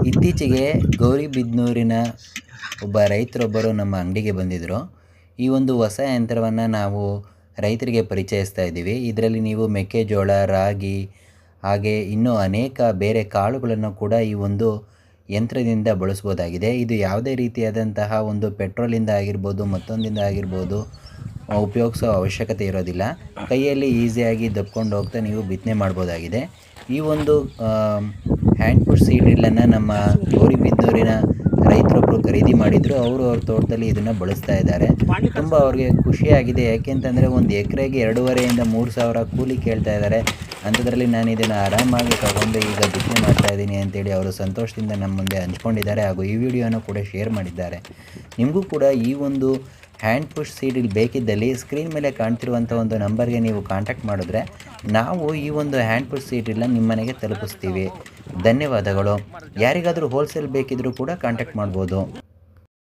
ಇತ್ತೀಚೆಗೆ ಗೌರಿಬಿದನೂರಿನ ಒಬ್ಬ ರೈತರೊಬ್ಬರು ನಮ್ಮ ಅಂಗಡಿಗೆ ಬಂದಿದ್ದರು. ಈ ಒಂದು ಹೊಸ ಯಂತ್ರವನ್ನು ನಾವು ರೈತರಿಗೆ ಪರಿಚಯಿಸ್ತಾ ಇದ್ದೀವಿ. ಇದರಲ್ಲಿ ನೀವು ಮೆಕ್ಕೆಜೋಳ, ರಾಗಿ ಹಾಗೆ ಇನ್ನೂ ಅನೇಕ ಬೇರೆ ಕಾಳುಗಳನ್ನು ಕೂಡ ಈ ಒಂದು ಯಂತ್ರದಿಂದ ಬಳಸ್ಬೋದಾಗಿದೆ. ಇದು ಯಾವುದೇ ರೀತಿಯಾದಂತಹ ಒಂದು ಪೆಟ್ರೋಲಿಂದ ಆಗಿರ್ಬೋದು, ಮತ್ತೊಂದಿಂದ ಆಗಿರ್ಬೋದು ಉಪಯೋಗಿಸೋ ಅವಶ್ಯಕತೆ ಇರೋದಿಲ್ಲ. ಕೈಯಲ್ಲಿ ಈಸಿಯಾಗಿ ದಬ್ಕೊಂಡು ಹೋಗ್ತಾ ನೀವು ಬಿತ್ತನೆ ಮಾಡ್ಬೋದಾಗಿದೆ. ಈ ಒಂದು ಹ್ಯಾಂಡ್ ಪುಷ್ ಸೀಡ್ ಡ್ರಿಲ್ಲನ್ನು ನಮ್ಮ ಗೌರಿಬಿದನೂರಿನ ರೈತರೊಬ್ಬರು ಖರೀದಿ ಮಾಡಿದರು. ಅವರು ಅವ್ರ ತೋಟದಲ್ಲಿ ಇದನ್ನು ಬಳಸ್ತಾ ಇದ್ದಾರೆ. ತುಂಬ ಅವ್ರಿಗೆ ಖುಷಿಯಾಗಿದೆ. ಯಾಕೆಂತಂದರೆ ಒಂದು ಎಕರೆಗೆ 2,500 3,000 ಕೂಲಿ ಕೇಳ್ತಾ ಇದ್ದಾರೆ. ಅಂಥದ್ರಲ್ಲಿ ನಾನು ಇದನ್ನು ಆರಾಮಾಗಿ ತಗೊಂಡು ಈಗ ಬಿತ್ತನೆ ಮಾಡ್ತಾ ಇದ್ದೀನಿ ಅಂತೇಳಿ ಅವರು ಸಂತೋಷದಿಂದ ನಮ್ಮ ಮುಂದೆ ಹಂಚ್ಕೊಂಡಿದ್ದಾರೆ. ಹಾಗೂ ಈ ವಿಡಿಯೋನ ಕೂಡ ಶೇರ್ ಮಾಡಿದ್ದಾರೆ. ನಿಮಗೂ ಕೂಡ ಈ ಒಂದು ಹ್ಯಾಂಡ್ ಪುಷ್ ಸೀಡ್ ಡ್ರಿಲ್ ಬೇಕಿದ್ದಲ್ಲಿ ಸ್ಕ್ರೀನ್ ಮೇಲೆ ಕಾಣ್ತಿರುವಂಥ ಒಂದು ನಂಬರ್ಗೆ ನೀವು ಕಾಂಟ್ಯಾಕ್ಟ್ ಮಾಡಿದ್ರೆ ನಾವು ಈ ಒಂದು ಹ್ಯಾಂಡ್ ಪುಷ್ ಸೀಡ್ ಡ್ರಿಲ್ನ ನಿಮ್ಮ ಮನೆಗೆ ತಲುಪಿಸ್ತೀವಿ. ಧನ್ಯವಾದಗಳು. ಯಾರಿಗಾದರೂ ಹೋಲ್ಸೇಲ್ ಬೇಕಿದ್ದರೂ ಕೂಡ ಕಾಂಟ್ಯಾಕ್ಟ್ ಮಾಡ್ಬೋದು.